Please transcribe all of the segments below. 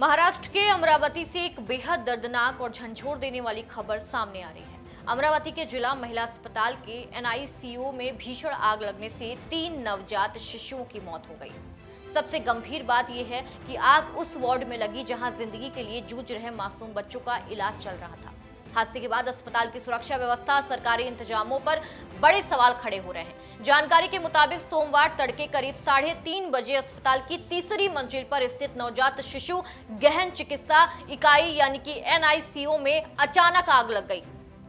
महाराष्ट्र के अमरावती से एक बेहद दर्दनाक और झंझोर देने वाली खबर सामने आ रही है। अमरावती के जिला महिला अस्पताल के एनआईसीयू में भीषण आग लगने से 3 नवजात शिशुओं की मौत हो गई। सबसे गंभीर बात यह है कि आग उस वार्ड में लगी जहां जिंदगी के लिए जूझ रहे मासूम बच्चों का इलाज चल रहा था। हादसे के बाद अस्पताल की सुरक्षा व्यवस्था और सरकारी इंतजामों पर बड़े सवाल खड़े हो रहे हैं। जानकारी के मुताबिक सोमवार तड़के करीब 3:30 बजे अस्पताल की तीसरी मंजिल पर स्थित नवजात शिशु गहन चिकित्सा इकाई यानी कि एनआईसीयू में अचानक आग लग गई।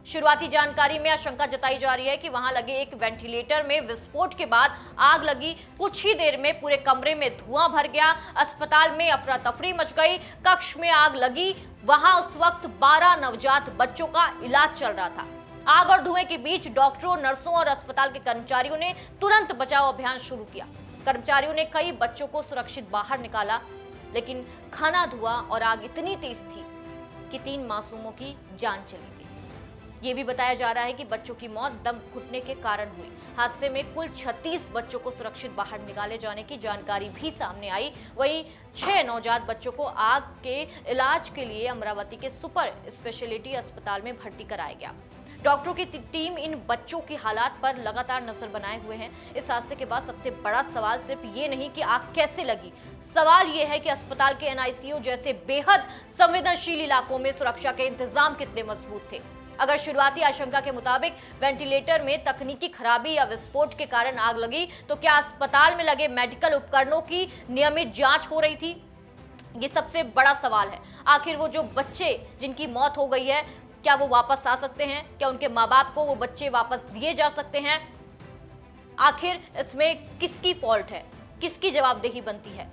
शुरुआती जानकारी में आशंका जताई जा रही है कि वहां लगे एक वेंटिलेटर में विस्फोट के बाद आग लगी। कुछ ही देर में पूरे कमरे में धुआं भर गया। अस्पताल में अफरा तफरी मच गई। कक्ष में आग लगी, वहां उस वक्त 12 नवजात बच्चों का इलाज चल रहा था। आग और धुएं के बीच डॉक्टरों, नर्सों और अस्पताल के कर्मचारियों ने तुरंत बचाव अभियान शुरू किया। कर्मचारियों ने कई बच्चों को सुरक्षित बाहर निकाला, लेकिन घना धुआं और आग इतनी तेज थी कि 3 मासूमों की जान चली गई। ये भी बताया जा रहा है कि बच्चों की मौत दम घुटने के कारण हुई। हादसे में कुल 36 बच्चों को सुरक्षित बाहर निकाले जाने की जानकारी भी सामने आई। वहीं 6 नवजात बच्चों को आग के इलाज के लिए अमरावती के सुपर स्पेशलिटी अस्पताल में भर्ती कराया गया। डॉक्टरों की टीम इन बच्चों की हालात पर लगातार नजर बनाए हुए हैं। इस हादसे के बाद सबसे बड़ा सवाल सिर्फ ये नहीं कि आग कैसे लगी, सवाल ये है कि अस्पताल के एनआईसीयू जैसे बेहद संवेदनशील इलाकों में सुरक्षा के इंतजाम कितने मजबूत थे। अगर शुरुआती आशंका के मुताबिक वेंटिलेटर में तकनीकी खराबी या विस्फोट के कारण आग लगी, तो क्या अस्पताल में लगे मेडिकल उपकरणों की नियमित जांच हो रही थी? ये सबसे बड़ा सवाल है। आखिर वो जो बच्चे जिनकी मौत हो गई है, क्या वो वापस आ सकते हैं? क्या उनके माँ बाप को वो बच्चे वापस दिए जा सकते हैं? आखिर इसमें किसकी फॉल्ट है, किसकी जवाबदेही बनती है?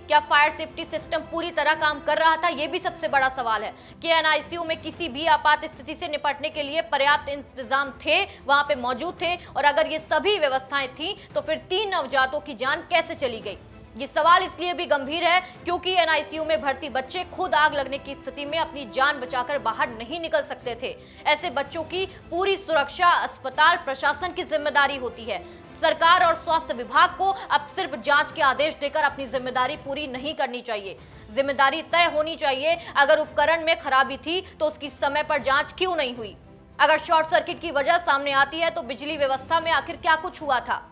क्या फायर सेफ्टी सिस्टम पूरी तरह काम कर रहा था? यह भी सबसे बड़ा सवाल है कि एनआईसीयू में किसी भी आपात स्थिति से निपटने के लिए पर्याप्त इंतजाम थे, वहां पे मौजूद थे, और अगर ये सभी व्यवस्थाएं थी तो फिर 3 नवजातों की जान कैसे चली गई? ये सवाल इसलिए भी गंभीर है क्योंकि एनआईसीयू में भर्ती बच्चे खुद आग लगने की स्थिति में अपनी जान बचाकर बाहर नहीं निकल सकते थे। ऐसे बच्चों की पूरी सुरक्षा अस्पताल प्रशासन की जिम्मेदारी होती है। सरकार और स्वास्थ्य विभाग को अब सिर्फ जांच के आदेश देकर अपनी जिम्मेदारी पूरी नहीं करनी चाहिए। जिम्मेदारी तय होनी चाहिए। अगर उपकरण में खराबी थी तो उसकी समय पर जांच क्यों नहीं हुई? अगर शॉर्ट सर्किट की वजह सामने आती है तो बिजली व्यवस्था में आखिर क्या कुछ हुआ था?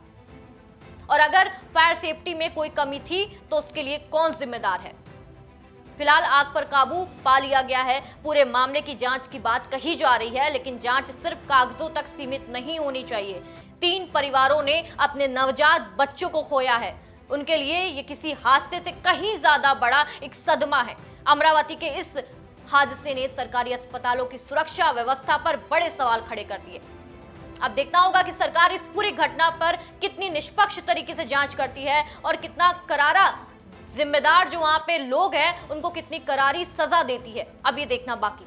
और अगर फायर सेफ्टी में कोई कमी थी तो उसके लिए कौन जिम्मेदार है? फिलहाल आग पर काबू पा लिया गया है। पूरे मामले की जांच की बात कही जा रही है, लेकिन जांच सिर्फ कागजों तक सीमित नहीं होनी चाहिए। 3 परिवारों ने अपने नवजात बच्चों को खोया है। उनके लिए ये किसी हादसे से कहीं ज्यादा बड़ा एक सदमा है। अमरावती के इस हादसे ने सरकारी अस्पतालों की सुरक्षा व्यवस्था पर बड़े सवाल खड़े कर दिए। अब देखना होगा कि सरकार इस पूरी घटना पर कितनी निष्पक्ष तरीके से जांच करती है और कितना करारा जिम्मेदार जो वहां पे लोग हैं उनको कितनी करारी सजा देती है। अब ये देखना बाकी है।